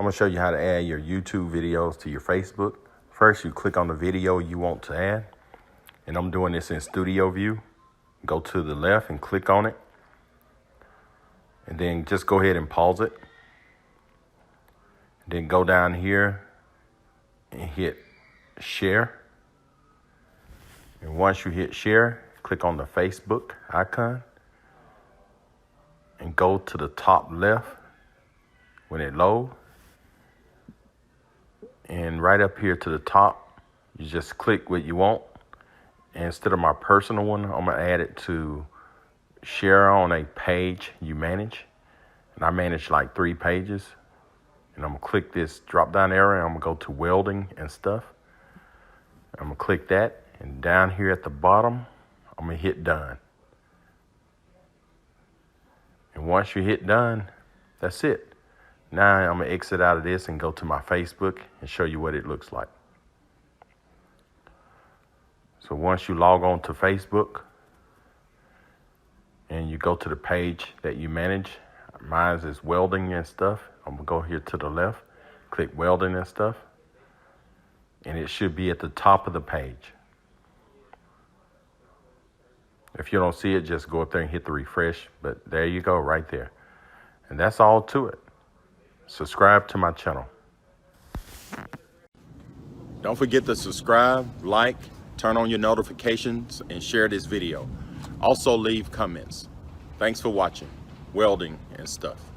I'm gonna show you how to add your YouTube videos to your Facebook. First, you click on the video you want to add. And I'm doing this in studio view. Go to the left and click on it. And then just go ahead and pause it. And then go down here and hit share. And once you hit share, click on the Facebook icon. And go to the top left when it loads. And right up here to the top, you just click what you want. And instead of my personal one, I'm gonna add it to share on a page you manage. And I manage like 3 pages. And I'm gonna click this drop down arrow and I'm gonna go to welding and stuff. I'm gonna click that, and down here at the bottom, I'm gonna hit done. And once you hit done, that's it. Now I'm gonna exit out of this and go to my Facebook and show you what it looks like. So once you log on to Facebook and you go to the page that you manage, mine is welding and stuff. I'm gonna go here to the left, click welding and stuff, and it should be at the top of the page. If you don't see it, just go up there and hit the refresh, but there you go right there. And that's all to it. Subscribe to my channel. Don't forget to subscribe, like, turn on your notifications, and share this video. Also leave comments. Thanks for watching welding and stuff.